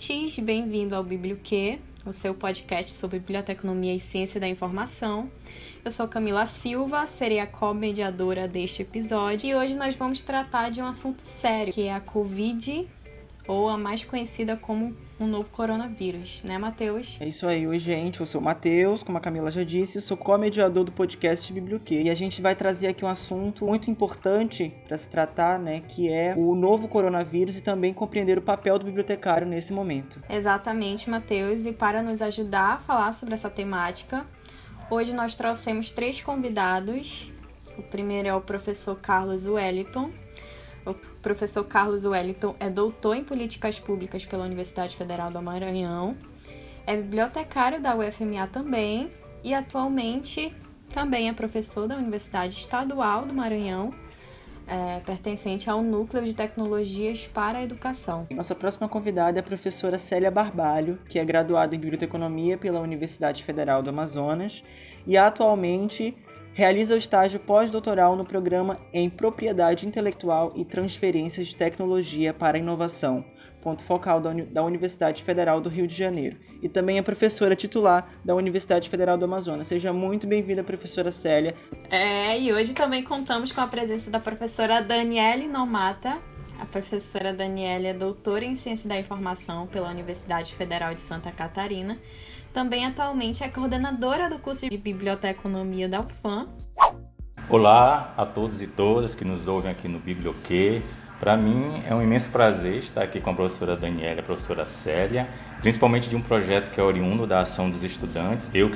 ouvintes, bem-vindo ao Biblioquê, o seu podcast sobre biblioteconomia e ciência da informação. Eu sou Camila Silva, serei a co-mediadora deste episódio e hoje nós vamos tratar de um assunto sério, que é a Covid, ou a mais conhecida como o novo coronavírus, né, Matheus? É isso aí, oi gente, eu sou o Matheus, como a Camila já disse, sou co-mediador do podcast Biblioquê. E a gente vai trazer aqui um assunto muito importante para se tratar, né, que é o novo coronavírus e também compreender o papel do bibliotecário nesse momento. Exatamente, Matheus, e para nos ajudar a falar sobre essa temática, hoje nós trouxemos 3 convidados. O primeiro é o professor Carlos Wellington. O professor Carlos Wellington é doutor em Políticas Públicas pela Universidade Federal do Maranhão, é bibliotecário da UFMA também e atualmente também é professor da Universidade Estadual do Maranhão, pertencente ao Núcleo de Tecnologias para a Educação. Nossa próxima convidada é a professora Célia Barbalho, que é graduada em Biblioteconomia pela Universidade Federal do Amazonas e atualmente realiza o estágio pós-doutoral no programa em Propriedade Intelectual e Transferência de Tecnologia para a Inovação, ponto focal da Universidade Federal do Rio de Janeiro. E também é professora titular da Universidade Federal do Amazonas. Seja muito bem-vinda, professora Célia. E hoje também contamos com a presença da professora Daniele Nomata. A professora Daniele é doutora em Ciência da Informação pela Universidade Federal de Santa Catarina. Também atualmente é coordenadora do curso de Biblioteconomia da UFAM. Olá a todos e todas que nos ouvem aqui no Biblioquê. Para mim é um imenso prazer estar aqui com a professora Daniela e a professora Célia, principalmente de um projeto que é oriundo da ação dos estudantes. Eu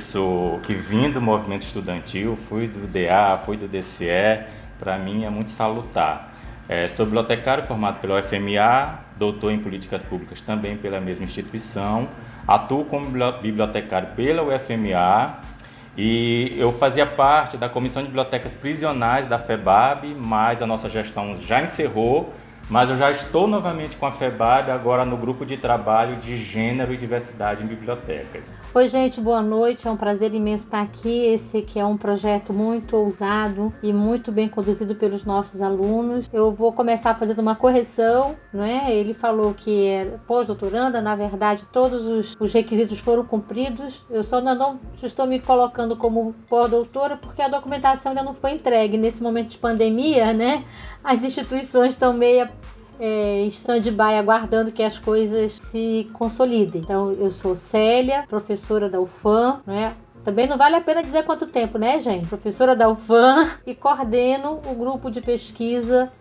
que vim do movimento estudantil, fui do DA, fui do DCE, para mim é muito salutar. Sou bibliotecário formado pela UFMA, doutor em Políticas Públicas também pela mesma instituição, atuo como bibliotecário pela UFMA e eu fazia parte da Comissão de Bibliotecas Prisionais da FEBAB, mas a nossa gestão já encerrou, mas eu já estou novamente com a FEBAB, agora no grupo de trabalho de gênero e diversidade em bibliotecas. Oi gente, boa noite, é um prazer imenso estar aqui. Esse que é um projeto muito ousado e muito bem conduzido pelos nossos alunos. Eu vou começar fazendo uma correção, né? Ele falou que é pós-doutoranda, na verdade todos os requisitos foram cumpridos. Eu só ainda não estou me colocando como pós-doutora porque a documentação ainda não foi entregue. Nesse momento de pandemia, né? As instituições estão meio em stand-by, aguardando que as coisas se consolidem. Então, eu sou Célia, professora da UFAM, né? Também não vale a pena dizer quanto tempo, né, gente? Professora da UFAM e coordeno o grupo de pesquisa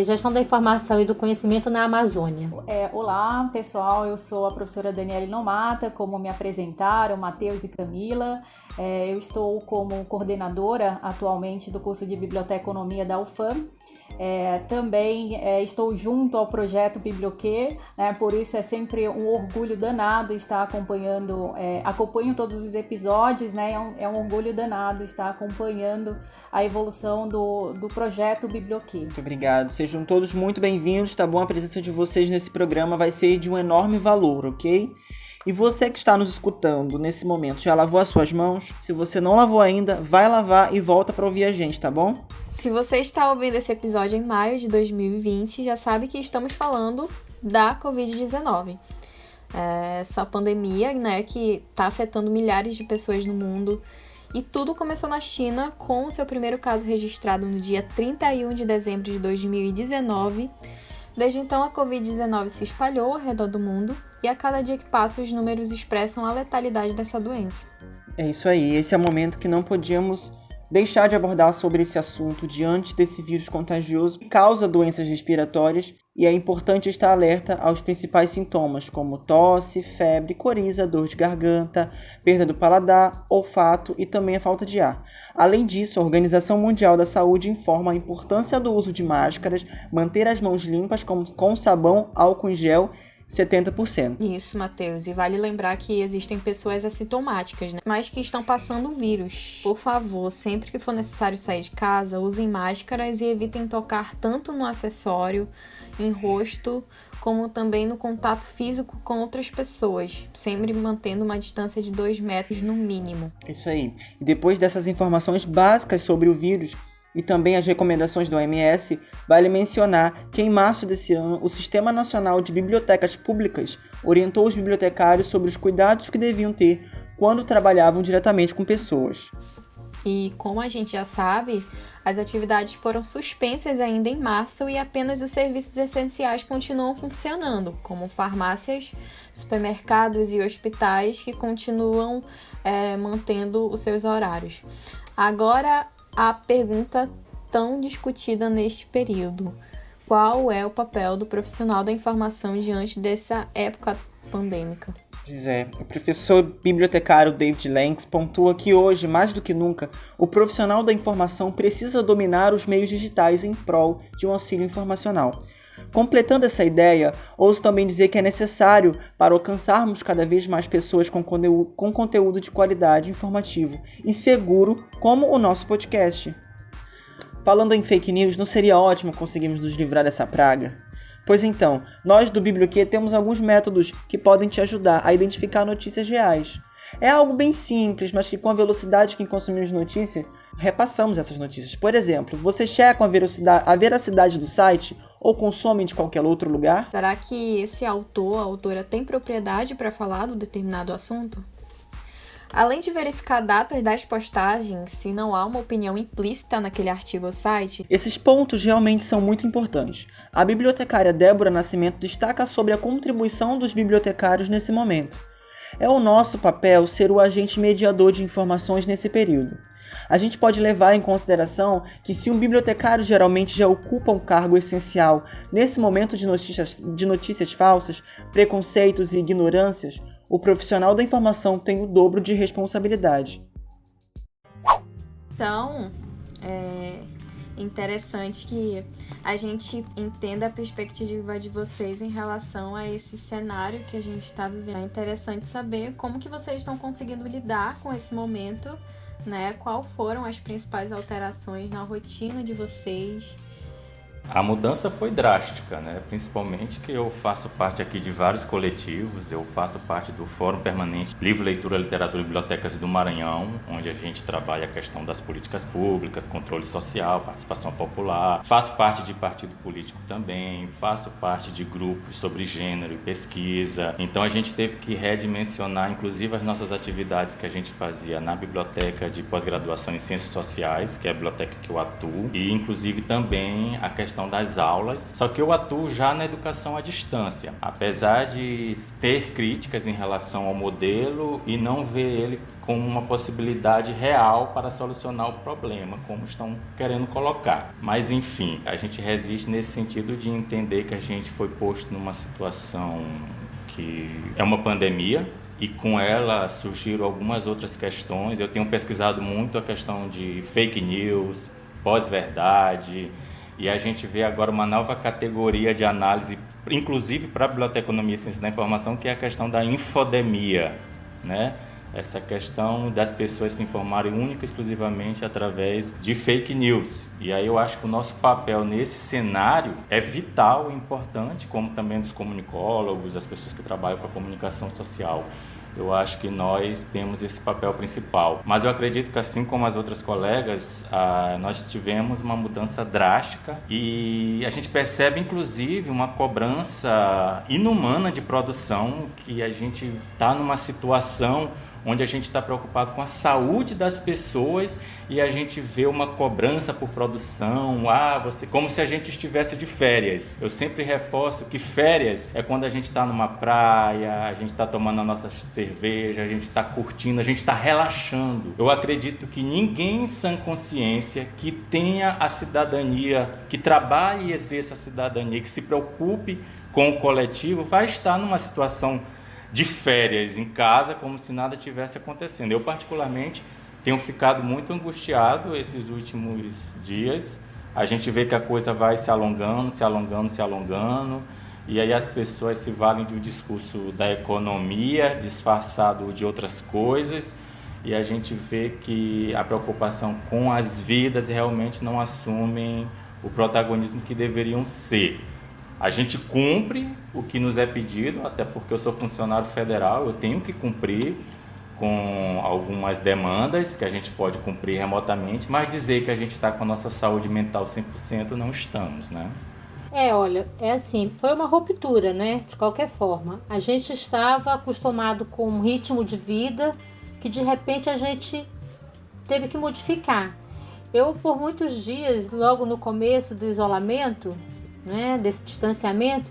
Gestão da Informação e do Conhecimento na Amazônia. Olá, pessoal, eu sou a professora Daniele Nomata, como me apresentaram, Matheus e Camila. Eu estou como coordenadora atualmente do curso de Biblioteconomia da UFAM. Também estou junto ao projeto Biblioquê, né? Por isso é sempre um orgulho danado estar acompanhando, acompanho todos os episódios, né? É um orgulho danado estar acompanhando a evolução do projeto Biblioquê. Muito obrigado, sejam todos muito bem-vindos, tá bom? A presença de vocês nesse programa vai ser de um enorme valor, ok? E você que está nos escutando nesse momento, já lavou as suas mãos? Se você não lavou ainda, vai lavar e volta para ouvir a gente, tá bom? Se você está ouvindo esse episódio em maio de 2020, já sabe que estamos falando da Covid-19. Essa pandemia, né, que está afetando milhares de pessoas no mundo. E tudo começou na China, com o seu primeiro caso registrado no dia 31 de dezembro de 2019. Desde então, a Covid-19 se espalhou ao redor do mundo e a cada dia que passa, os números expressam a letalidade dessa doença. É isso aí, esse é o momento que não podíamos deixar de abordar sobre esse assunto diante desse vírus contagioso que causa doenças respiratórias e é importante estar alerta aos principais sintomas como tosse, febre, coriza, dor de garganta, perda do paladar, olfato e também a falta de ar. Além disso, a Organização Mundial da Saúde informa a importância do uso de máscaras, manter as mãos limpas com sabão, álcool em gel, 70%. Isso, Matheus. E vale lembrar que existem pessoas assintomáticas, né? Mas que estão passando o vírus. Por favor, sempre que for necessário sair de casa, usem máscaras e evitem tocar tanto no acessório, em rosto, como também no contato físico com outras pessoas, sempre mantendo uma distância de 2 metros no mínimo. Isso aí. E depois dessas informações básicas sobre o vírus, e também as recomendações do OMS, vale mencionar que em março desse ano, o Sistema Nacional de Bibliotecas Públicas orientou os bibliotecários sobre os cuidados que deviam ter quando trabalhavam diretamente com pessoas. E como a gente já sabe, as atividades foram suspensas ainda em março e apenas os serviços essenciais continuam funcionando, como farmácias, supermercados e hospitais que continuam mantendo os seus horários. Agora, a pergunta tão discutida neste período: qual é o papel do profissional da informação diante dessa época pandêmica? Pois é, o professor bibliotecário David Lanks pontua que hoje, mais do que nunca, o profissional da informação precisa dominar os meios digitais em prol de um auxílio informacional. Completando essa ideia, ouso também dizer que é necessário para alcançarmos cada vez mais pessoas com conteúdo de qualidade informativo e seguro, como o nosso podcast. Falando em fake news, não seria ótimo conseguirmos nos livrar dessa praga? Pois então, nós do Biblioquê temos alguns métodos que podem te ajudar a identificar notícias reais. É algo bem simples, mas que com a velocidade que consumimos notícias, repassamos essas notícias. Por exemplo, você checa a veracidade do site ou consome de qualquer outro lugar? Será que esse autor, a autora, tem propriedade para falar do determinado assunto? Além de verificar datas das postagens, se não há uma opinião implícita naquele artigo ou site, esses pontos realmente são muito importantes. A bibliotecária Débora Nascimento destaca sobre a contribuição dos bibliotecários nesse momento. É o nosso papel ser o agente mediador de informações nesse período. A gente pode levar em consideração que se um bibliotecário geralmente já ocupa um cargo essencial nesse momento de notícias falsas, preconceitos e ignorâncias, o profissional da informação tem o dobro de responsabilidade. Então, é interessante que a gente entenda a perspectiva de vocês em relação a esse cenário que a gente está vivendo. É interessante saber como que vocês estão conseguindo lidar com esse momento, né? Quais foram as principais alterações na rotina de vocês? A mudança foi drástica, né? Principalmente que eu faço parte aqui de vários coletivos, eu faço parte do Fórum Permanente Livro, Leitura, Literatura e Bibliotecas do Maranhão, onde a gente trabalha a questão das políticas públicas, controle social, participação popular. Faço parte de partido político também, faço parte de grupos sobre gênero e pesquisa. Então a gente teve que redimensionar, inclusive, as nossas atividades que a gente fazia na Biblioteca de Pós-Graduação em Ciências Sociais, que é a biblioteca que eu atuo, e inclusive também a questão das aulas, só que eu atuo já na educação à distância, apesar de ter críticas em relação ao modelo e não ver ele como uma possibilidade real para solucionar o problema, como estão querendo colocar. Mas enfim, a gente resiste nesse sentido de entender que a gente foi posto numa situação que é uma pandemia, e com ela surgiram algumas outras questões. Eu tenho pesquisado muito a questão de fake news, pós-verdade, e a gente vê agora uma nova categoria de análise, inclusive para a biblioteconomia e ciência da informação, que é a questão da infodemia, né? Essa questão das pessoas se informarem única e exclusivamente através de fake news. E aí eu acho que o nosso papel nesse cenário é vital e importante, como também dos comunicólogos, as pessoas que trabalham com a comunicação social. Eu acho que nós temos esse papel principal. Mas eu acredito que, assim como as outras colegas, nós tivemos uma mudança drástica e a gente percebe, inclusive, uma cobrança inumana de produção, que a gente está numa situação onde a gente está preocupado com a saúde das pessoas e a gente vê uma cobrança por produção, como se a gente estivesse de férias. Eu sempre reforço que férias é quando a gente está numa praia, a gente está tomando a nossa cerveja, a gente está curtindo, a gente está relaxando. Eu acredito que ninguém em sã consciência que tenha a cidadania, que trabalhe e exerça a cidadania, que se preocupe com o coletivo, vai estar numa situação de férias em casa, como se nada tivesse acontecendo. Eu, particularmente, tenho ficado muito angustiado esses últimos dias. A gente vê que a coisa vai se alongando, e aí as pessoas se valem do discurso da economia, disfarçado de outras coisas, e a gente vê que a preocupação com as vidas realmente não assumem o protagonismo que deveriam ser. A gente cumpre o que nos é pedido, até porque eu sou funcionário federal, eu tenho que cumprir, com algumas demandas que a gente pode cumprir remotamente, mas dizer que a gente está com a nossa saúde mental 100% não estamos, né? Olha, é assim, foi uma ruptura, né? De qualquer forma. A gente estava acostumado com um ritmo de vida que de repente a gente teve que modificar. Eu, por muitos dias, logo no começo do isolamento, né, desse distanciamento,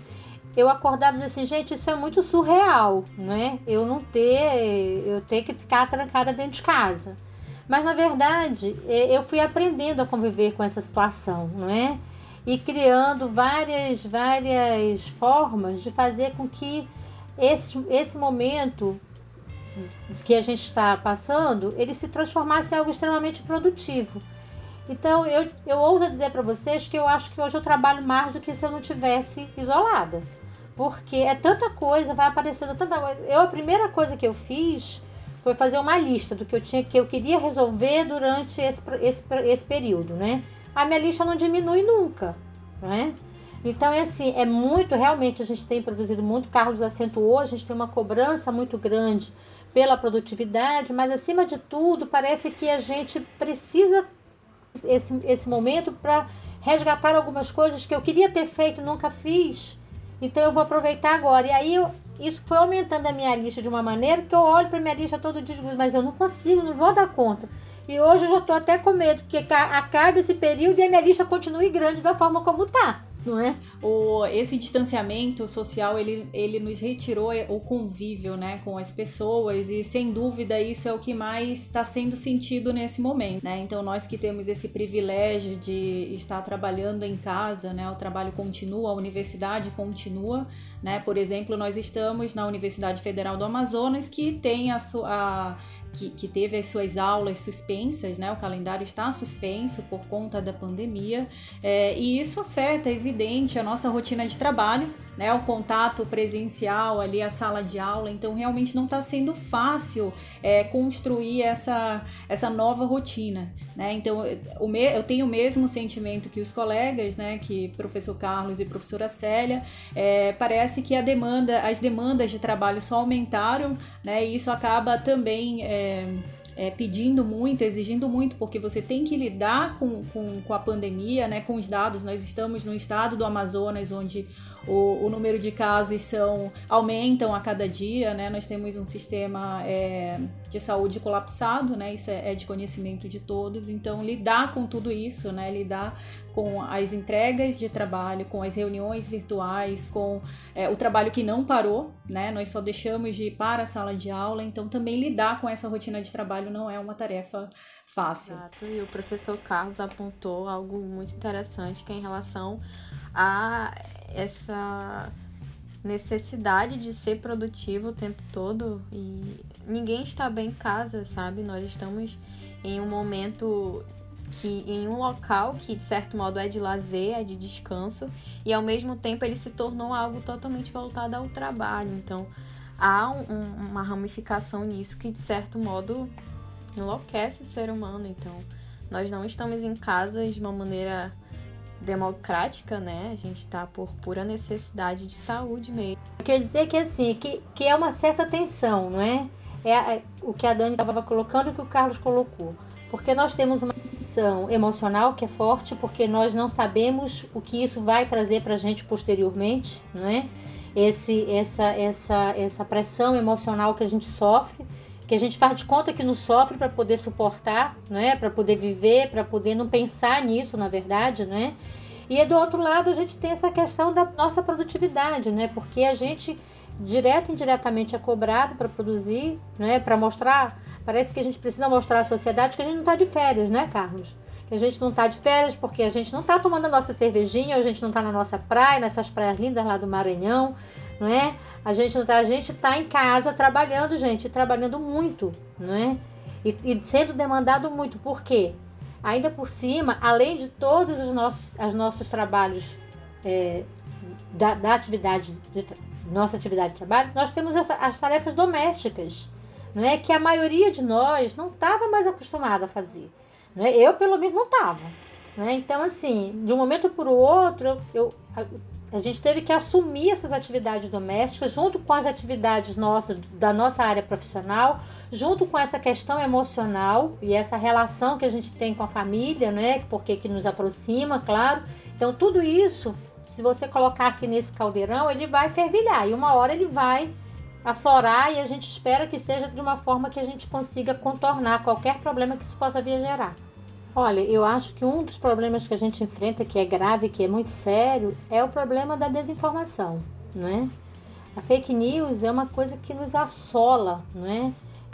eu acordava e dizia assim, gente, isso é muito surreal, né? Eu ter que ficar trancada dentro de casa. Mas, na verdade, eu fui aprendendo a conviver com essa situação, não é? E criando várias formas de fazer com que esse momento que a gente está passando, ele se transformasse em algo extremamente produtivo. Então, eu ouso dizer para vocês que eu acho que hoje eu trabalho mais do que se eu não tivesse isolada. Porque é tanta coisa, vai aparecendo tanta coisa. A primeira coisa que eu fiz foi fazer uma lista do que eu queria resolver durante esse período, né? A minha lista não diminui nunca, né? Então, é assim, realmente a gente tem produzido muito, Carlos acentuou, a gente tem uma cobrança muito grande pela produtividade, mas acima de tudo, parece que a gente precisa esse momento para resgatar algumas coisas que eu queria ter feito e nunca fiz, então eu vou aproveitar agora. E aí isso foi aumentando a minha lista de uma maneira que eu olho para minha lista todo dia e digo, mas eu não consigo, não vou dar conta. E hoje eu já estou até com medo que acabe esse período e a minha lista continue grande da forma como está. Não é? Esse distanciamento social, ele nos retirou o convívio, né, com as pessoas, e sem dúvida isso é o que mais está sendo sentido nesse momento, né? Então nós que temos esse privilégio de estar trabalhando em casa, né, o trabalho continua, a universidade continua, né? Por exemplo, nós estamos na Universidade Federal do Amazonas, que tem que teve as suas aulas suspensas, né? O calendário está suspenso por conta da pandemia, e isso afeta, é evidente, a nossa rotina de trabalho, né? O contato presencial ali, a sala de aula. Então realmente não está sendo fácil construir essa nova rotina, né? Então eu tenho o mesmo sentimento que os colegas, né? Que professor Carlos e professora Célia, parece que as demandas de trabalho só aumentaram, né? E isso acaba também pedindo muito, exigindo muito, porque você tem que lidar com a pandemia, né, com os dados. Nós estamos no estado do Amazonas, onde o número de casos aumentam a cada dia, né? Nós temos um sistema de saúde colapsado, né? Isso é de conhecimento de todos. Então, lidar com tudo isso, né? Lidar com as entregas de trabalho, com as reuniões virtuais, com o trabalho que não parou, né? Nós só deixamos de ir para a sala de aula. Então, também lidar com essa rotina de trabalho não é uma tarefa fácil. Exato. E o professor Carlos apontou algo muito interessante, que é em relação a essa necessidade de ser produtivo o tempo todo, e ninguém está bem em casa, sabe? Nós estamos em um momento em um local que de certo modo é de lazer, é de descanso, e ao mesmo tempo ele se tornou algo totalmente voltado ao trabalho. Então há uma ramificação nisso que de certo modo enlouquece o ser humano. Então nós não estamos em casa de uma maneira democrática, né? A gente está por pura necessidade de saúde mesmo. Quer dizer que assim, que é uma certa tensão, não é? O que a Dani estava colocando e o que o Carlos colocou. Porque nós temos uma tensão emocional que é forte, porque nós não sabemos o que isso vai trazer para a gente posteriormente, não é? Essa pressão emocional que a gente sofre, que a gente faz de conta que não sofre para poder suportar, não é? Para poder viver, para poder não pensar nisso, na verdade, não é? E do outro lado a gente tem essa questão da nossa produtividade, né? Porque a gente direto e indiretamente é cobrado para produzir, né? Para mostrar, parece que a gente precisa mostrar à sociedade que a gente não está de férias, né, Carlos? Que a gente não está de férias porque a gente não está tomando a nossa cervejinha, a gente não está na nossa praia, nessas praias lindas lá do Maranhão, não é? A gente está em casa trabalhando, gente, trabalhando muito, não é? E sendo demandado muito. Por quê? Ainda por cima, além de todos os nossos trabalhos nossa atividade de trabalho, nós temos as tarefas domésticas, não é? Que a maioria de nós não estava mais acostumada a fazer, não é? Eu, pelo menos, não estava, não é? Então, assim, de um momento para o outro, A gente teve que assumir essas atividades domésticas junto com as atividades nossas, da nossa área profissional, junto com essa questão emocional e essa relação que a gente tem com a família, né? Porque que nos aproxima, claro. Então tudo isso, se você colocar aqui nesse caldeirão, ele vai fervilhar e uma hora ele vai aflorar e a gente espera que seja de uma forma que a gente consiga contornar qualquer problema que isso possa vir a gerar. Olha, eu acho que um dos problemas que a gente enfrenta, que é grave, que é muito sério, é o problema da desinformação, não é? A fake news é uma coisa que nos assola, não é?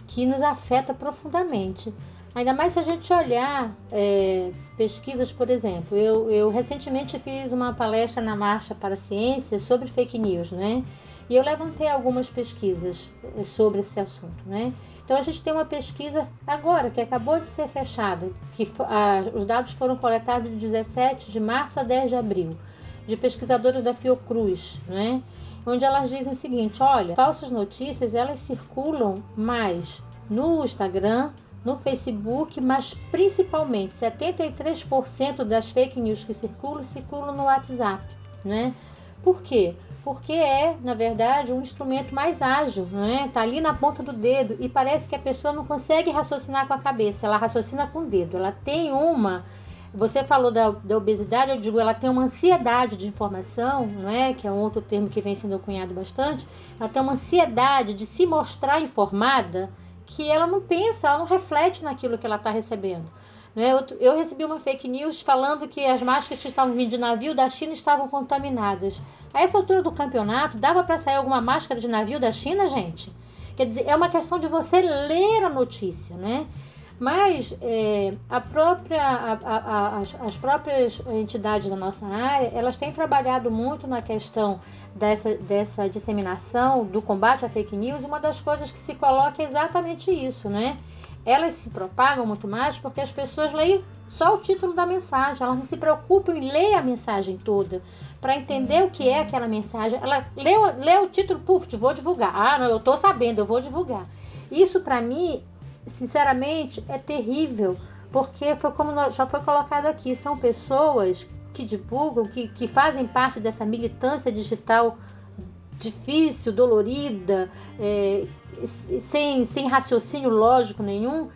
Que nos afeta profundamente. Ainda mais se a gente olhar pesquisas, por exemplo. Eu recentemente fiz uma palestra na Marcha para a Ciência sobre fake news, né? E eu levantei algumas pesquisas sobre esse assunto, né? Então a gente tem uma pesquisa agora, que acabou de ser fechada, que os dados foram coletados de 17 de março a 10 de abril, de pesquisadoras da Fiocruz, né? Onde elas dizem o seguinte: olha, falsas notícias elas circulam mais no Instagram, no Facebook, mas principalmente 73% das fake news que circulam no WhatsApp, né? Por quê? Porque é, na verdade, um instrumento mais ágil, né? Tá ali na ponta do dedo e parece que a pessoa não consegue raciocinar com a cabeça, ela raciocina com o dedo. Ela tem você falou da obesidade, eu digo, ela tem uma ansiedade de informação, não é? Que é um outro termo que vem sendo cunhado bastante. Ela tem uma ansiedade de se mostrar informada, que ela não pensa, ela não reflete naquilo que ela está recebendo. Eu recebi uma fake news falando que as máscaras que estavam vindo de navio da China estavam contaminadas. A essa altura do campeonato, dava para sair alguma máscara de navio da China, gente? Quer dizer, é uma questão de você ler a notícia, né? Mas as próprias entidades da nossa área, elas têm trabalhado muito na questão dessa disseminação, do combate à fake news, e uma das coisas que se coloca é exatamente isso, né? Elas se propagam muito mais porque as pessoas leem só o título da mensagem, elas não se preocupam em ler a mensagem toda, para entender o que é aquela mensagem. Ela lê o título, puf, vou divulgar. Ah, não, eu estou sabendo, eu vou divulgar. Isso, para mim, sinceramente, é terrível, porque foi como já foi colocado aqui, são pessoas que divulgam, que fazem parte dessa militância digital difícil, dolorida, sem raciocínio lógico nenhum,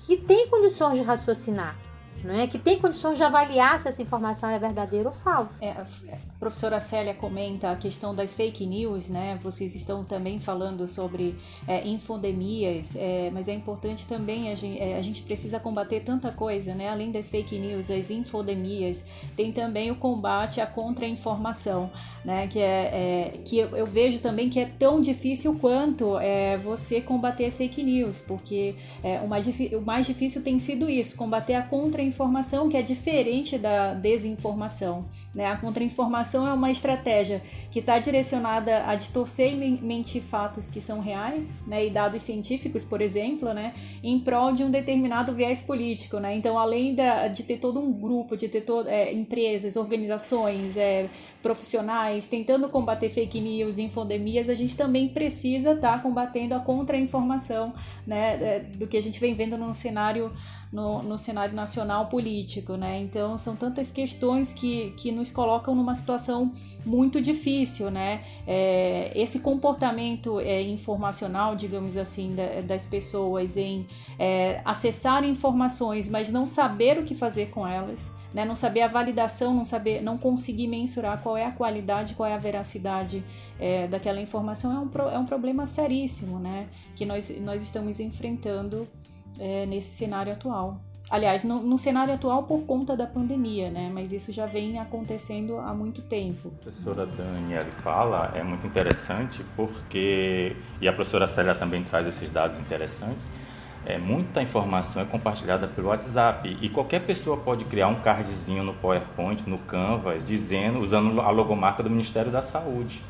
que tem condições de raciocinar, não é? Que tem condições de avaliar se essa informação é verdadeira ou falsa. A professora Célia comenta a questão das fake news, né? Vocês estão também falando sobre infodemias, mas é importante também, a gente precisa combater tanta coisa, né? Além das fake news, as infodemias, tem também o combate à contra-informação, né? Que eu vejo também que é tão difícil quanto você combater as fake news, porque o mais difícil tem sido isso, combater a contra-informação, que é diferente da desinformação, né? A contra-informação é uma estratégia que está direcionada a distorcer e mentir fatos que são reais, né? E dados científicos, por exemplo, né? Em prol de um determinado viés político, né? Então, além de ter todo um grupo, de ter empresas, organizações, profissionais tentando combater fake news e infodemias, a gente também precisa estar combatendo a contra-informação, né? Do que a gente vem vendo no cenário nacional político, né? Então são tantas questões que nos colocam numa situação muito difícil, né? Esse comportamento informacional, digamos assim, das pessoas em acessar informações, mas não saber o que fazer com elas, né? Não saber a validação, não conseguir mensurar qual é a qualidade, qual é a veracidade daquela informação, é um problema seríssimo, né? Que nós estamos enfrentando nesse cenário atual. Aliás, no cenário atual por conta da pandemia, né? Mas isso já vem acontecendo há muito tempo. A professora Daniele fala, é muito interessante porque, e a professora Célia também traz esses dados interessantes, muita informação é compartilhada pelo WhatsApp e qualquer pessoa pode criar um cardzinho no PowerPoint, no Canvas, usando a logomarca do Ministério da Saúde.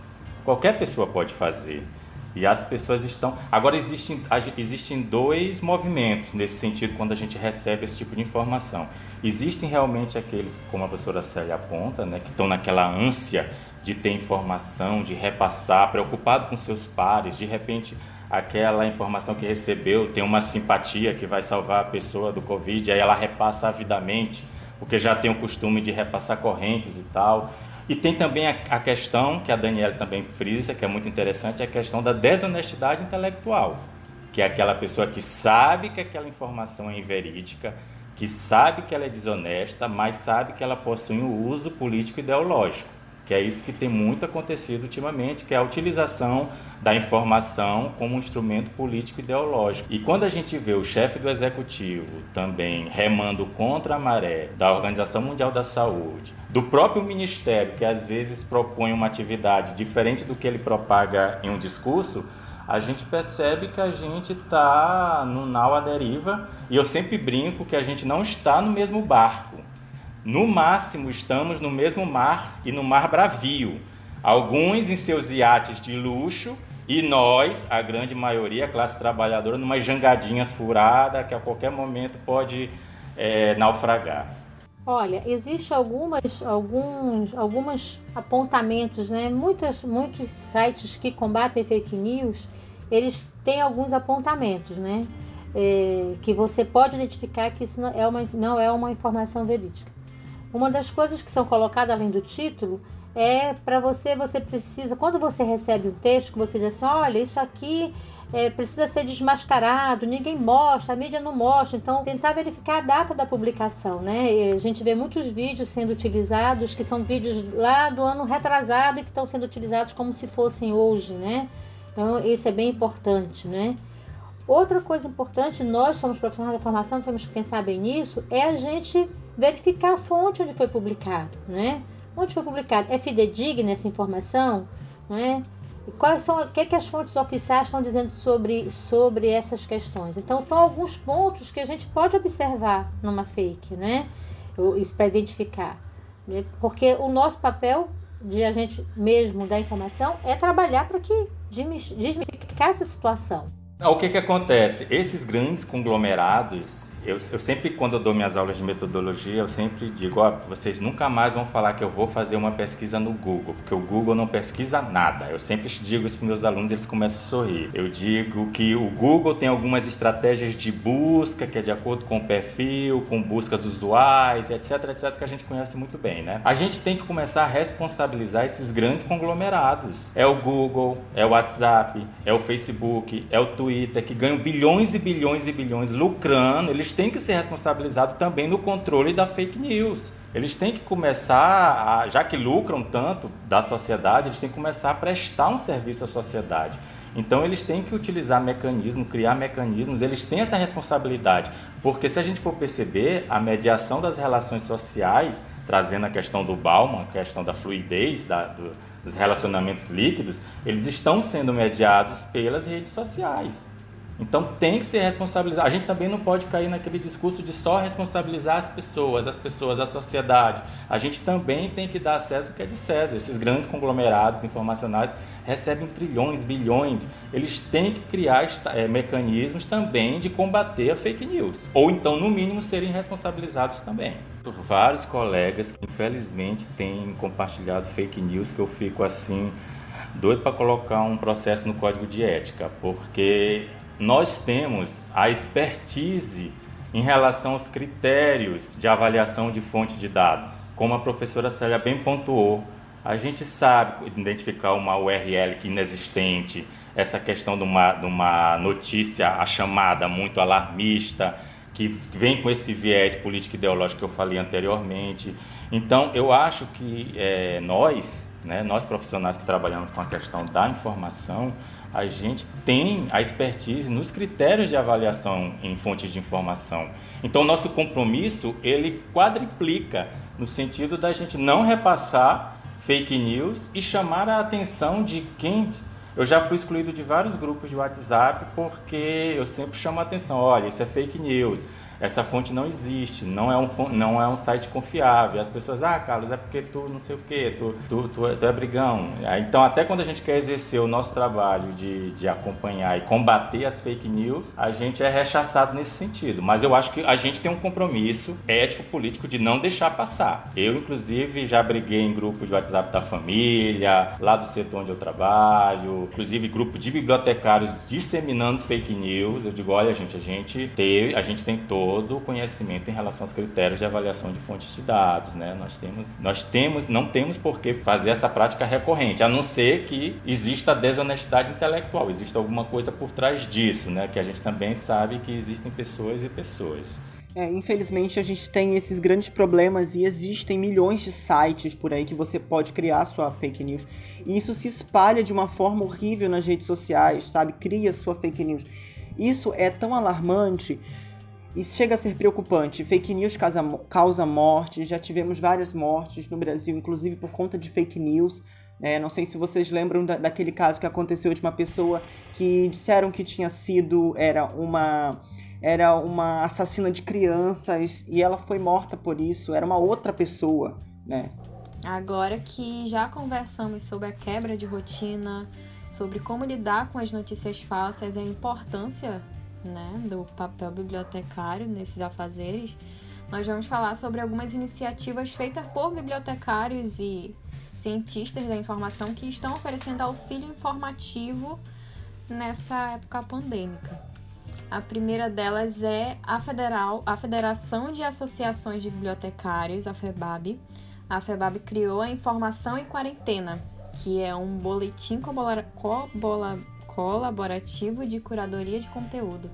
Qualquer pessoa pode fazer. E as pessoas estão... Agora, existem dois movimentos nesse sentido quando a gente recebe esse tipo de informação. Existem realmente aqueles, como a professora Célia aponta, né, que estão naquela ânsia de ter informação, de repassar, preocupado com seus pares. De repente, aquela informação que recebeu tem uma simpatia que vai salvar a pessoa do Covid, aí ela repassa avidamente, porque já tem o costume de repassar correntes e tal. E tem também a questão, que a Daniela também frisa, que é muito interessante, é a questão da desonestidade intelectual, que é aquela pessoa que sabe que aquela informação é inverídica, que sabe que ela é desonesta, mas sabe que ela possui um uso político ideológico, que é isso que tem muito acontecido ultimamente, que é a utilização da informação como um instrumento político ideológico. E quando a gente vê o chefe do executivo também remando contra a maré da Organização Mundial da Saúde, do próprio ministério, que às vezes propõe uma atividade diferente do que ele propaga em um discurso, a gente percebe que a gente está no nau à deriva, e eu sempre brinco que a gente não está no mesmo barco. No máximo, estamos no mesmo mar e no mar bravio. Alguns em seus iates de luxo e nós, a grande maioria, a classe trabalhadora, numa jangadinhas furada que a qualquer momento pode naufragar. Olha, existem alguns apontamentos, né? Muitos sites que combatem fake news, eles têm alguns apontamentos, né? Que você pode identificar que isso não é uma informação verídica. Uma das coisas que são colocadas além do título é para você precisa, quando você recebe um texto, que você diz assim, olha, isso aqui precisa ser desmascarado, ninguém mostra, a mídia não mostra, então tentar verificar a data da publicação, né? E a gente vê muitos vídeos sendo utilizados, que são vídeos lá do ano retrasado e que estão sendo utilizados como se fossem hoje, né? Então isso é bem importante, né? Outra coisa importante, nós somos profissionais da informação, temos que pensar bem nisso, é a gente verificar a fonte onde foi publicado, né? Onde foi publicado? É fidedigna essa informação, né? E o que as fontes oficiais estão dizendo sobre essas questões? Então, são alguns pontos que a gente pode observar numa fake, né? Isso para identificar, né? Porque o nosso papel de agente mesmo da informação é trabalhar para que desmistificar essa situação. O que acontece? Esses grandes conglomerados, eu sempre, quando eu dou minhas aulas de metodologia, eu sempre digo, vocês nunca mais vão falar que eu vou fazer uma pesquisa no Google, porque o Google não pesquisa nada. Eu sempre digo isso para os meus alunos e eles começam a sorrir. Eu digo que o Google tem algumas estratégias de busca, que é de acordo com o perfil, com buscas usuais, etc, que a gente conhece muito bem, né? A gente tem que começar a responsabilizar esses grandes conglomerados. É o Google, é o WhatsApp, é o Facebook, é o Twitter, que ganham bilhões e bilhões e bilhões lucrando. Eles têm que ser responsabilizados também no controle da fake news. Eles têm que começar, já que lucram tanto da sociedade, eles têm que começar a prestar um serviço à sociedade. Então eles têm que utilizar mecanismos, criar mecanismos, eles têm essa responsabilidade. Porque se a gente for perceber, a mediação das relações sociais, trazendo a questão do Bauman, a questão da fluidez, dos relacionamentos líquidos, eles estão sendo mediados pelas redes sociais. Então tem que ser responsabilizado. A gente também não pode cair naquele discurso de só responsabilizar as pessoas, a sociedade. A gente também tem que dar acesso ao que é de César. Esses grandes conglomerados informacionais recebem trilhões, bilhões. Eles têm que criar mecanismos também de combater a fake news. Ou então, no mínimo, serem responsabilizados também. Vários colegas que infelizmente têm compartilhado fake news que eu fico assim, doido para colocar um processo no código de ética, porque nós temos a expertise em relação aos critérios de avaliação de fonte de dados. Como a professora Célia bem pontuou, a gente sabe identificar uma URL que é inexistente, essa questão de uma notícia, a chamada muito alarmista, que vem com esse viés político-ideológico que eu falei anteriormente. Então, eu acho que nós profissionais que trabalhamos com a questão da informação, a gente tem a expertise nos critérios de avaliação em fontes de informação. Então, o nosso compromisso, ele quadriplica no sentido da gente não repassar fake news e chamar a atenção de quem... Eu já fui excluído de vários grupos de WhatsApp porque eu sempre chamo a atenção, olha, isso é fake news. Essa fonte não existe, não é um site confiável. As pessoas, Carlos, é porque tu não sei o quê, tu é brigão. Então, até quando a gente quer exercer o nosso trabalho de acompanhar e combater as fake news, a gente é rechaçado nesse sentido. Mas eu acho que a gente tem um compromisso ético-político de não deixar passar. Eu, inclusive, já briguei em grupos de WhatsApp da família, lá do setor onde eu trabalho, inclusive grupo de bibliotecários disseminando fake news. Eu digo, olha, gente, a gente tentou, todo o conhecimento em relação aos critérios de avaliação de fontes de dados, né? Não temos por que fazer essa prática recorrente, a não ser que exista desonestidade intelectual, existe alguma coisa por trás disso, né? Que a gente também sabe que existem pessoas e pessoas. Infelizmente a gente tem esses grandes problemas e existem milhões de sites por aí que você pode criar sua fake news. E isso se espalha de uma forma horrível nas redes sociais, sabe? Cria sua fake news. Isso é tão alarmante e chega a ser preocupante. Fake news causa morte, já tivemos várias mortes no Brasil, inclusive por conta de fake news. Não sei se vocês lembram daquele caso que aconteceu de uma pessoa que disseram que era uma assassina de crianças e ela foi morta por isso, era uma outra pessoa, né? Agora que já conversamos sobre a quebra de rotina, sobre como lidar com as notícias falsas e a importância, né, do papel bibliotecário nesses afazeres, nós vamos falar sobre algumas iniciativas feitas por bibliotecários e cientistas da informação que estão oferecendo auxílio informativo nessa época pandêmica. A primeira delas é a Federação de Associações de Bibliotecários, a FEBAB. A FEBAB criou a Informação em Quarentena, que é um boletim colaborativo de curadoria de conteúdo.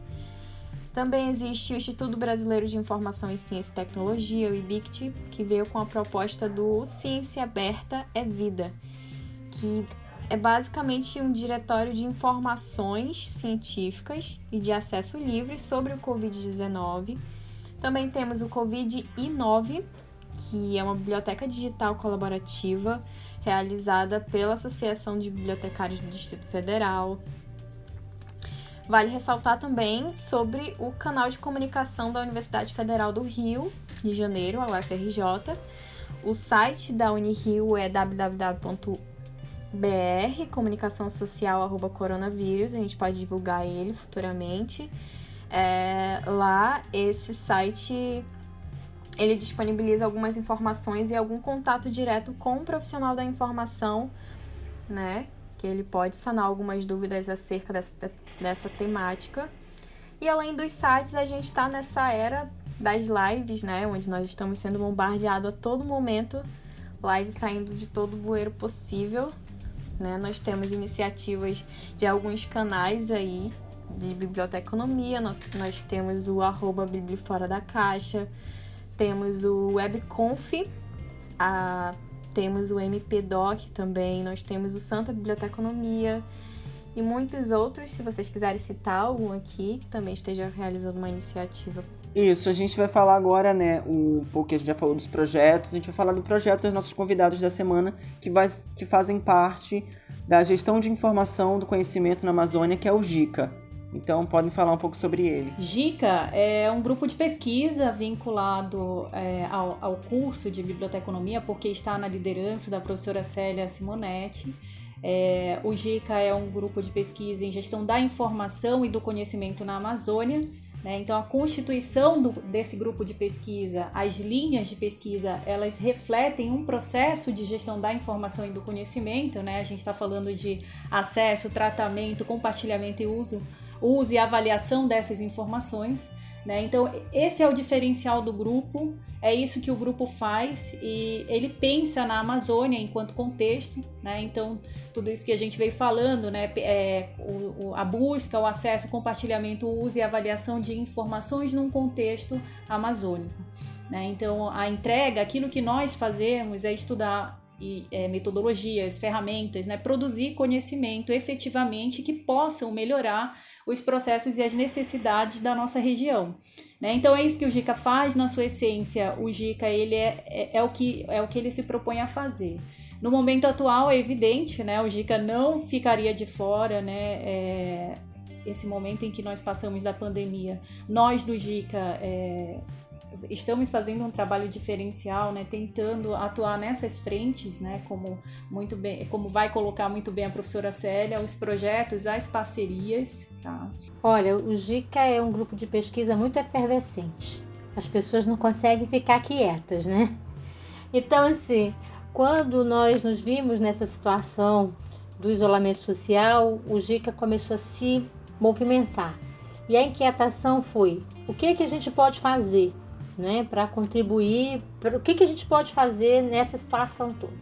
Também existe o Instituto Brasileiro de Informação em Ciência e Tecnologia, o IBICT, que veio com a proposta do Ciência Aberta é Vida, que é basicamente um diretório de informações científicas e de acesso livre sobre o Covid-19. Também temos o Covid-I9, que é uma biblioteca digital colaborativa realizada pela Associação de Bibliotecários do Distrito Federal. Vale ressaltar também sobre o canal de comunicação da Universidade Federal do Rio de Janeiro, a UFRJ. O site da Unirio é www.brcomunicaçãosocial@coronavírus, a gente pode divulgar ele futuramente. Lá, esse site, ele disponibiliza algumas informações e algum contato direto com um profissional da informação, né, que ele pode sanar algumas dúvidas acerca dessa temática. E além dos sites, a gente está nessa era das lives, né, onde nós estamos sendo bombardeados a todo momento, lives saindo de todo o bueiro possível, né? Nós temos iniciativas de alguns canais aí de biblioteconomia, nós temos o @bibliofora-da-caixa, temos o Webconf, temos o MPDoc também, nós temos o Santa Biblioteconomia e muitos outros, se vocês quiserem citar algum aqui, que também esteja realizando uma iniciativa. Isso, a gente vai falar agora, né, um pouco, a gente já falou dos projetos, a gente vai falar do projeto dos nossos convidados da semana, que fazem parte da gestão de informação do conhecimento na Amazônia, que é o GICA. Então, podem falar um pouco sobre ele. GICA é um grupo de pesquisa vinculado ao curso de biblioteconomia, porque está na liderança da professora Célia Simonetti. O GICA é um grupo de pesquisa em gestão da informação e do conhecimento na Amazônia. Então, a constituição desse grupo de pesquisa, as linhas de pesquisa, elas refletem um processo de gestão da informação e do conhecimento, né? A gente está falando de acesso, tratamento, compartilhamento e uso e avaliação dessas informações, né? Então, esse é o diferencial do grupo, é isso que o grupo faz e ele pensa na Amazônia enquanto contexto, né? Então, tudo isso que a gente veio falando, né? A busca, o acesso, o compartilhamento, o uso e avaliação de informações num contexto amazônico, né? Então, a entrega, aquilo que nós fazemos é estudar metodologias, ferramentas, né? Produzir conhecimento efetivamente que possam melhorar os processos e as necessidades da nossa região, né? Então é isso que o GICA faz, na sua essência. O GICA ele é o que ele se propõe a fazer. No momento atual é evidente, né? O GICA não ficaria de fora, né? Esse momento em que nós passamos da pandemia, nós do GICA estamos fazendo um trabalho diferencial, né, tentando atuar nessas frentes, né, como vai colocar muito bem a professora Célia, os projetos, as parcerias. Tá? Olha, o GICA é um grupo de pesquisa muito efervescente. As pessoas não conseguem ficar quietas, né? Então, assim, quando nós nos vimos nessa situação do isolamento social, o GICA começou a se movimentar. E a inquietação foi: o que a gente pode fazer, né, para contribuir, o que a gente pode fazer nessa situação toda?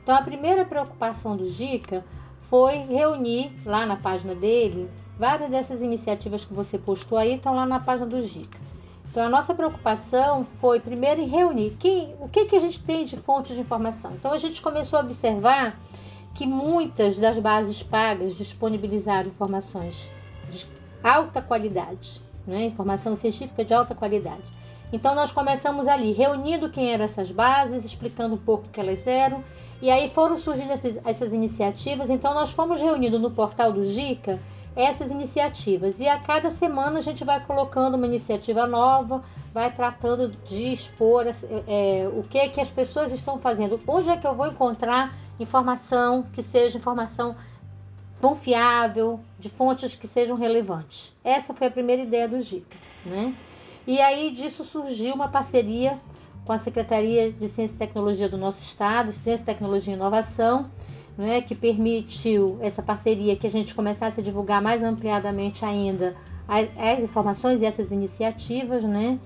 Então, a primeira preocupação do Gica foi reunir lá na página dele, várias dessas iniciativas que você postou aí estão lá na página do Gica. Então, a nossa preocupação foi, primeiro, em reunir o que a gente tem de fontes de informação. Então, a gente começou a observar que muitas das bases pagas disponibilizaram informações de alta qualidade, né? Informação científica de alta qualidade. Então, nós começamos ali, reunindo quem eram essas bases, explicando um pouco o que elas eram, e aí foram surgindo essas iniciativas. Então, nós fomos reunindo no portal do Gica essas iniciativas, e a cada semana a gente vai colocando uma iniciativa nova, vai tratando de expor o que as pessoas estão fazendo, onde é que eu vou encontrar informação que seja informação confiável, de fontes que sejam relevantes. Essa foi a primeira ideia do Gica, né? E aí disso surgiu uma parceria com a Secretaria de Ciência e Tecnologia do nosso estado, Ciência, Tecnologia e Inovação, né, que permitiu essa parceria, que a gente começasse a divulgar mais ampliadamente ainda as informações e essas iniciativas, né?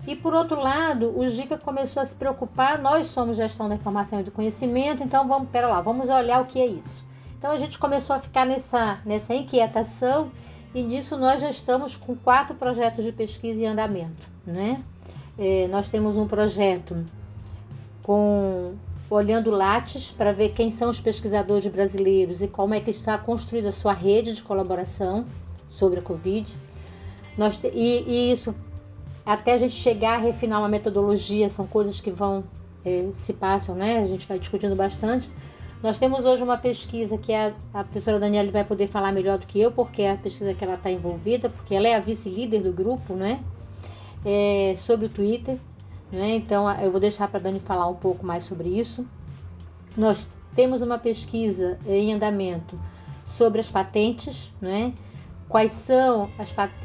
E por outro lado, o Gica começou a se preocupar, nós somos gestão da informação e do conhecimento, então vamos olhar o que é isso. Então a gente começou a ficar nessa inquietação, e nisso nós já estamos com 4 projetos de pesquisa em andamento, né? Nós temos um projeto olhando Lattes para ver quem são os pesquisadores brasileiros e como é que está construída a sua rede de colaboração sobre a Covid. E isso, até a gente chegar a refinar uma metodologia, são coisas que se passam, né? A gente vai discutindo bastante. Nós temos hoje uma pesquisa que a professora Daniela vai poder falar melhor do que eu, porque é a pesquisa que ela está envolvida, porque ela é a vice-líder do grupo, né? Sobre o Twitter, né? Então eu vou deixar para a Dani falar um pouco mais sobre isso. Nós temos uma pesquisa em andamento sobre as patentes, né? Quais são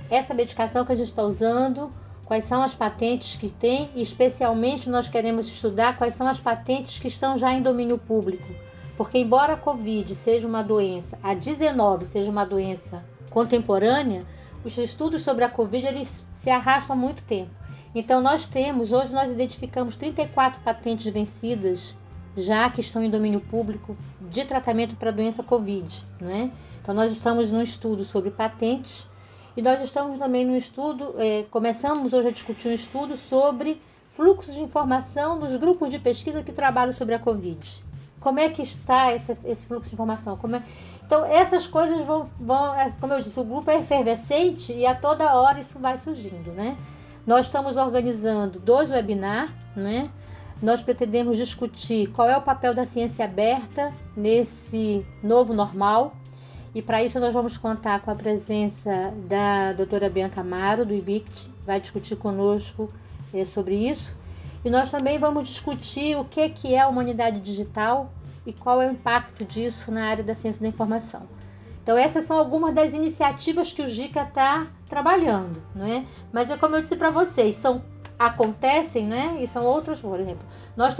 essa medicação que a gente está usando, quais são as patentes que tem, e especialmente nós queremos estudar quais são as patentes que estão já em domínio público. Porque embora a Covid seja uma doença, a 19 seja uma doença contemporânea, os estudos sobre a Covid eles se arrastam há muito tempo. Então hoje nós identificamos 34 patentes vencidas já que estão em domínio público de tratamento para a doença Covid, né? Então nós estamos num estudo sobre patentes, e nós estamos também num estudo, começamos hoje a discutir um estudo sobre fluxos de informação dos grupos de pesquisa que trabalham sobre a Covid. Como é que está esse fluxo de informação? Então, essas coisas vão, como eu disse, o grupo é efervescente e a toda hora isso vai surgindo, né? Nós estamos organizando 2 webinars, né? Nós pretendemos discutir qual é o papel da ciência aberta nesse novo normal, e para isso nós vamos contar com a presença da doutora Bianca Amaro, do IBICT, vai discutir conosco sobre isso. E nós também vamos discutir o que é a humanidade digital e qual é o impacto disso na área da ciência da informação. Então essas são algumas das iniciativas que o Gica está trabalhando, né? Mas como eu disse para vocês, acontecem, né? E são outros, por exemplo, nós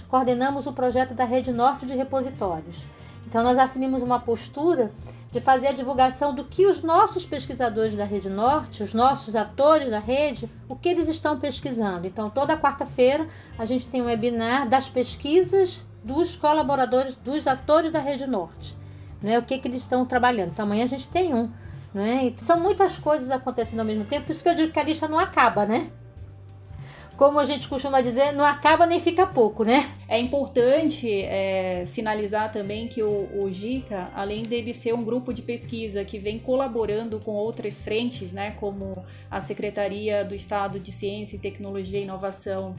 coordenamos o projeto da Rede Norte de Repositórios. Então nós assumimos uma postura de fazer a divulgação do que os nossos pesquisadores da Rede Norte, os nossos atores da rede, o que eles estão pesquisando. Então toda quarta-feira a gente tem um webinar das pesquisas dos colaboradores, dos atores da Rede Norte, né? O que eles estão trabalhando. Então amanhã a gente tem um, né? E são muitas coisas acontecendo ao mesmo tempo, por isso que eu digo que a lista não acaba, né? Como a gente costuma dizer, não acaba nem fica pouco, né? É importante sinalizar também que o Gica, além dele ser um grupo de pesquisa que vem colaborando com outras frentes, né, como a Secretaria do Estado de Ciência, Tecnologia e Inovação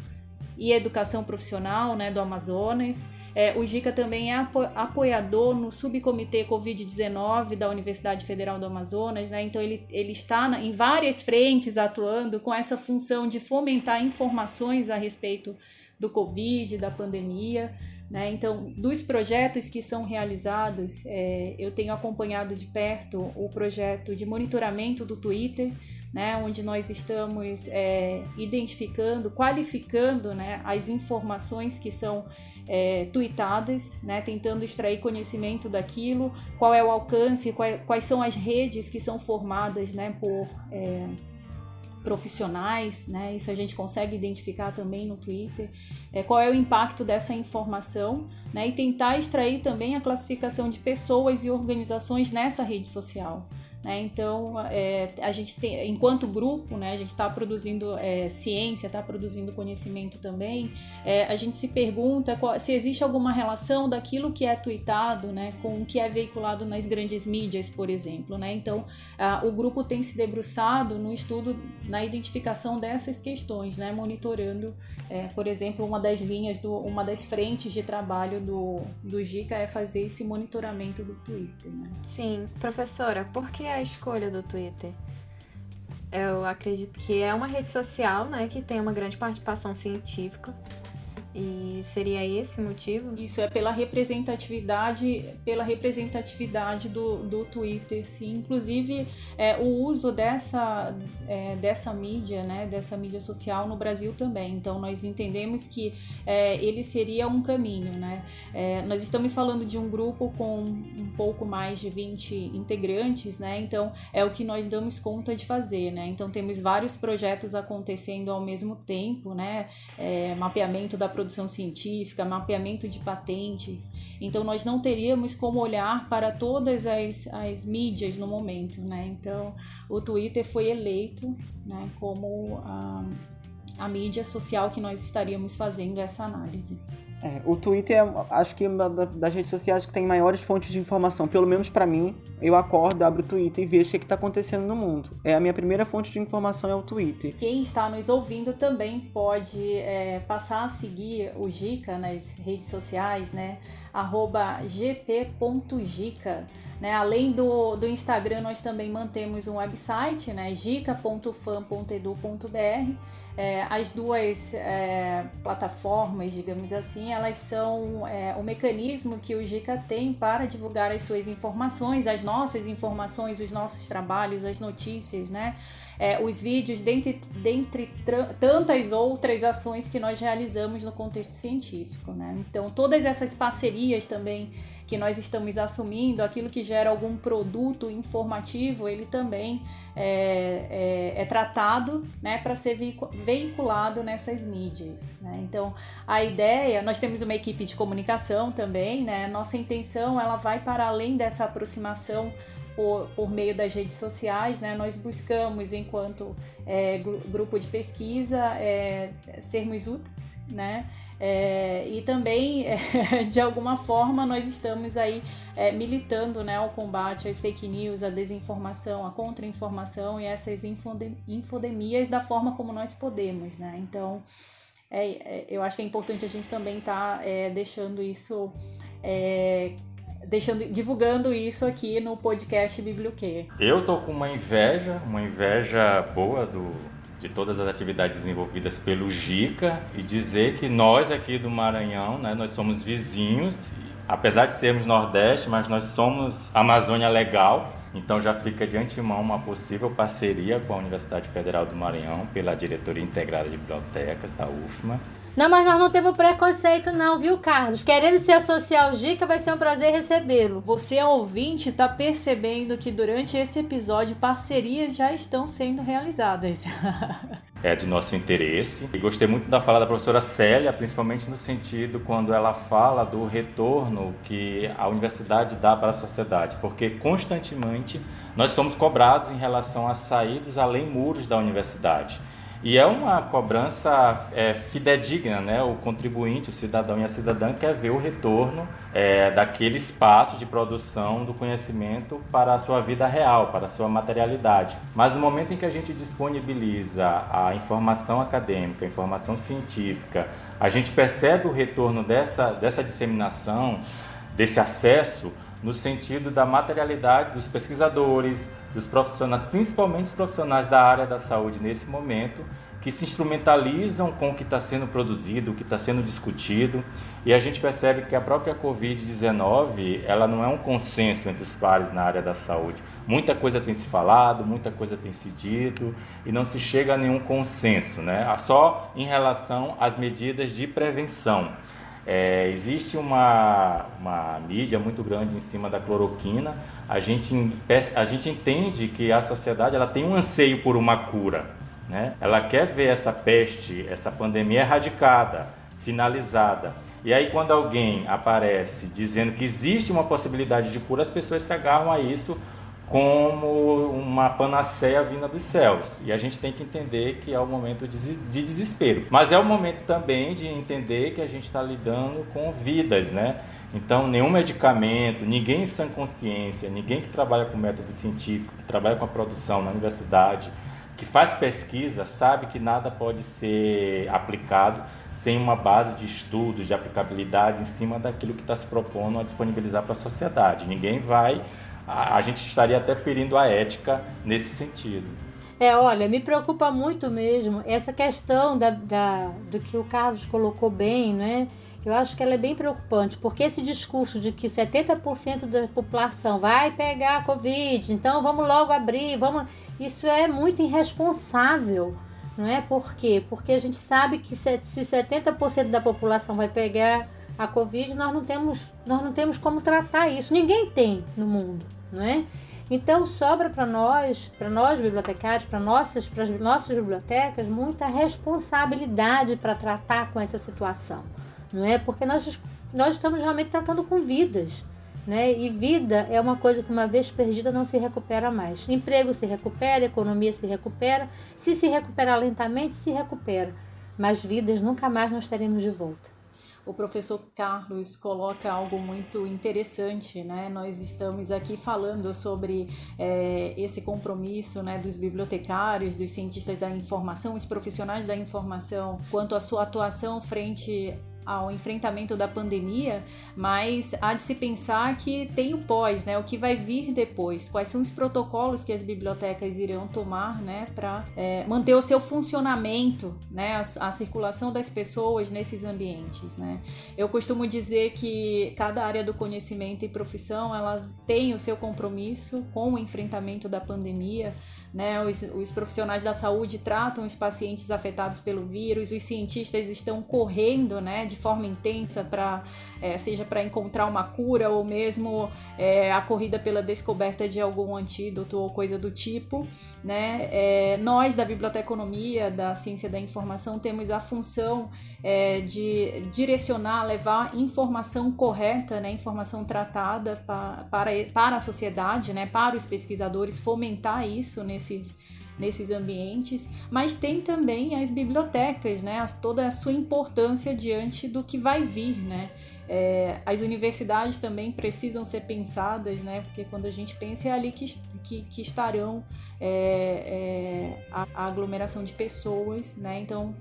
e Educação Profissional, né, do Amazonas. O Gica também é apoiador no subcomitê Covid-19 da Universidade Federal do Amazonas, né? Então ele está em várias frentes atuando com essa função de fomentar informações a respeito do Covid, da pandemia, né? Então, dos projetos que são realizados, eu tenho acompanhado de perto o projeto de monitoramento do Twitter, né, onde nós estamos identificando, qualificando, né, as informações que são tweetadas, né, tentando extrair conhecimento daquilo, qual é o alcance, quais são as redes que são formadas, né, por profissionais, né, isso a gente consegue identificar também no Twitter, qual é o impacto dessa informação, né, e tentar extrair também a classificação de pessoas e organizações nessa rede social. Então, a gente tem, enquanto grupo, né, a gente está produzindo ciência, está produzindo conhecimento também, a gente se pergunta se existe alguma relação daquilo que é tweetado, né, com o que é veiculado nas grandes mídias, por exemplo, né? Então, o grupo tem se debruçado no estudo, na identificação dessas questões, né, monitorando, por exemplo, uma das frentes de trabalho do GICA é fazer esse monitoramento do Twitter, né? Sim, professora, por que a escolha do Twitter? Eu acredito que é uma rede social, né, que tem uma grande participação científica, e seria esse o motivo? Isso é pela representatividade do Twitter, sim. Inclusive, o uso dessa mídia, né, dessa mídia social no Brasil também. Então, nós entendemos que ele seria um caminho, né? Nós estamos falando de um grupo com um pouco mais de 20 integrantes, né? Então, é o que nós damos conta de fazer, né? Então, temos vários projetos acontecendo ao mesmo tempo, né? Mapeamento da produção científica, mapeamento de patentes. Então, nós não teríamos como olhar para todas as mídias no momento, né? Então, o Twitter foi eleito, né, como a mídia social que nós estaríamos fazendo essa análise. O Twitter é, acho que, uma das redes sociais que tem maiores fontes de informação. Pelo menos para mim, eu acordo, abro o Twitter e vejo o que está acontecendo no mundo. A minha primeira fonte de informação é o Twitter. Quem está nos ouvindo também pode passar a seguir o GICA nas redes sociais, né? @gp.gica. Né? Além do Instagram, nós também mantemos um website, né? gica.fam.edu.br. As duas plataformas, digamos assim, elas são o mecanismo que o GICA tem para divulgar as suas informações, as nossas informações, os nossos trabalhos, as notícias, né? Os vídeos, dentre tantas outras ações que nós realizamos no contexto científico, né? Então, todas essas parcerias também que nós estamos assumindo, aquilo que gera algum produto informativo, ele também é tratado, né, para ser veiculado nessas mídias, né? Então, a ideia, nós temos uma equipe de comunicação também, né? Nossa intenção, ela vai para além dessa aproximação por meio das redes sociais, né? Nós buscamos, enquanto grupo de pesquisa, sermos úteis, né? E também, de alguma forma, nós estamos aí militando, né, ao combate às fake news, à desinformação, à contra-informação e essas infodemias da forma como nós podemos, né? Então, eu acho que é importante a gente também estar deixando isso... divulgando isso aqui no podcast Biblioquê. Eu tô com uma inveja boa de todas as atividades desenvolvidas pelo GICA e dizer que nós aqui do Maranhão, né, nós somos vizinhos, apesar de sermos Nordeste, mas nós somos Amazônia Legal, então já fica de antemão uma possível parceria com a Universidade Federal do Maranhão pela Diretoria Integrada de Bibliotecas da UFMA. Não, mas nós não temos preconceito não, viu, Carlos? Querendo se associar ao GICA, vai ser um prazer recebê-lo. Você, ouvinte, está percebendo que durante esse episódio parcerias já estão sendo realizadas. É de nosso interesse. E gostei muito da fala da professora Célia, principalmente no sentido quando ela fala do retorno que a universidade dá para a sociedade, porque constantemente nós somos cobrados em relação a saídos além muros da universidade. E é uma cobrança fidedigna, né? O contribuinte, o cidadão e a cidadã quer ver o retorno daquele espaço de produção do conhecimento para a sua vida real, para a sua materialidade. Mas no momento em que a gente disponibiliza a informação acadêmica, a informação científica, a gente percebe o retorno dessa disseminação, desse acesso, no sentido da materialidade dos pesquisadores, dos profissionais, principalmente os profissionais da área da saúde nesse momento, que se instrumentalizam com o que está sendo produzido, o que está sendo discutido, e a gente percebe que a própria Covid-19, ela não é um consenso entre os pares na área da saúde. Muita coisa tem se falado, muita coisa tem se dito, e não se chega a nenhum consenso, né? Só em relação às medidas de prevenção. Existe uma mídia muito grande em cima da cloroquina. A gente entende que a sociedade ela tem um anseio por uma cura, né? Ela quer ver essa peste, essa pandemia erradicada, finalizada. E aí quando alguém aparece dizendo que existe uma possibilidade de cura, as pessoas se agarram a isso como uma panaceia vinda dos céus. E a gente tem que entender que é um momento de desespero. Mas é o momento também de entender que a gente está lidando com vidas, né? Então, nenhum medicamento, ninguém em sã consciência, ninguém que trabalha com método científico, que trabalha com a produção na universidade, que faz pesquisa, sabe que nada pode ser aplicado sem uma base de estudos, de aplicabilidade em cima daquilo que está se propondo a disponibilizar para a sociedade. Ninguém vai... A gente estaria até ferindo a ética nesse sentido. Olha, me preocupa muito mesmo essa questão do que o Carlos colocou bem, né? Eu acho que ela é bem preocupante, porque esse discurso de que 70% da população vai pegar a Covid, então vamos logo abrir, isso é muito irresponsável, não é? Por quê? Porque a gente sabe que se 70% da população vai pegar a Covid, nós não temos como tratar isso. Ninguém tem no mundo, não é? Então sobra para nós bibliotecários, para as nossas bibliotecas, muita responsabilidade para tratar com essa situação, não é? Porque nós estamos realmente tratando com vidas, né? E vida é uma coisa que uma vez perdida não se recupera mais. Emprego se recupera, economia se recupera, se recuperar lentamente, se recupera, mas vidas nunca mais nós teremos de volta. O professor Carlos coloca algo muito interessante, né? Nós estamos aqui falando sobre esse compromisso, né, dos bibliotecários, dos cientistas da informação, os profissionais da informação, quanto à sua atuação frente ao enfrentamento da pandemia, mas há de se pensar que tem o pós, né? O que vai vir depois, quais são os protocolos que as bibliotecas irão tomar, né, para manter o seu funcionamento, né, a circulação das pessoas nesses ambientes, né? Eu costumo dizer que cada área do conhecimento e profissão, ela tem o seu compromisso com o enfrentamento da pandemia, né? Os profissionais da saúde tratam os pacientes afetados pelo vírus, os cientistas estão correndo, né, de forma intensa seja para encontrar uma cura ou mesmo a corrida pela descoberta de algum antídoto ou coisa do tipo, né? Nós da biblioteconomia, da ciência da informação, temos a função de direcionar, levar informação correta, né, informação tratada para a sociedade, né, para os pesquisadores, fomentar isso nesses ambientes, mas tem também as bibliotecas, né, toda a sua importância diante do que vai vir, né? As universidades também precisam ser pensadas, né, porque quando a gente pensa é ali que estarão a aglomeração de pessoas, né? Então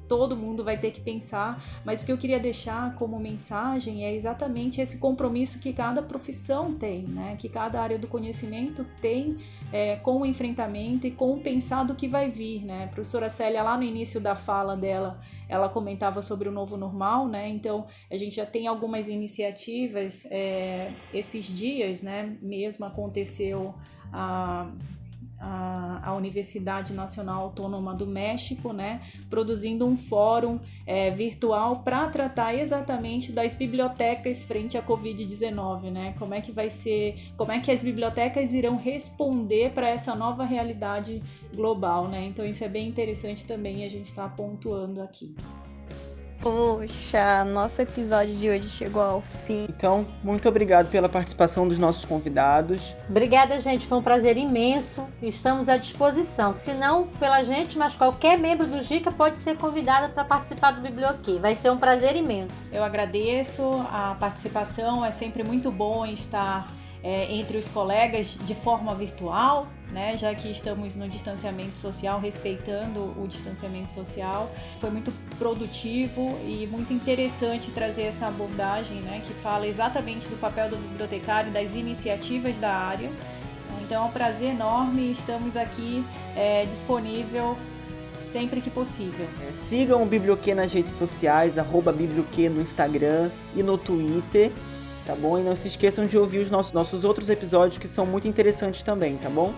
todo mundo vai ter que pensar, mas o que eu queria deixar como mensagem é exatamente esse compromisso que cada profissão tem, né? Que cada área do conhecimento tem com o enfrentamento e com o pensar do que vai vir, né? A professora Célia, lá no início da fala dela, ela comentava sobre o novo normal, né? Então, a gente já tem algumas iniciativas esses dias, né? Mesmo aconteceu a Universidade Nacional Autônoma do México, né, produzindo um fórum virtual para tratar exatamente das bibliotecas frente à Covid-19, né? Como é que as bibliotecas irão responder para essa nova realidade global, né? Então isso é bem interessante também, a gente está pontuando aqui. Poxa, nosso episódio de hoje chegou ao fim. Então, muito obrigado pela participação dos nossos convidados. Obrigada, gente. Foi um prazer imenso. Estamos à disposição. Se não pela gente, mas qualquer membro do GICA pode ser convidado para participar do Biblioquê. Vai ser um prazer imenso. Eu agradeço a participação. É sempre muito bom estar entre os colegas de forma virtual, né? Já que estamos no distanciamento social, respeitando o distanciamento social. Foi muito produtivo e muito interessante trazer essa abordagem, né, que fala exatamente do papel do bibliotecário, das iniciativas da área. Então é um prazer enorme, estamos aqui disponível sempre que possível. Sigam o Biblioquê nas redes sociais, @Biblioquê no Instagram e no Twitter, tá bom? E não se esqueçam de ouvir os nossos outros episódios que são muito interessantes também, tá bom?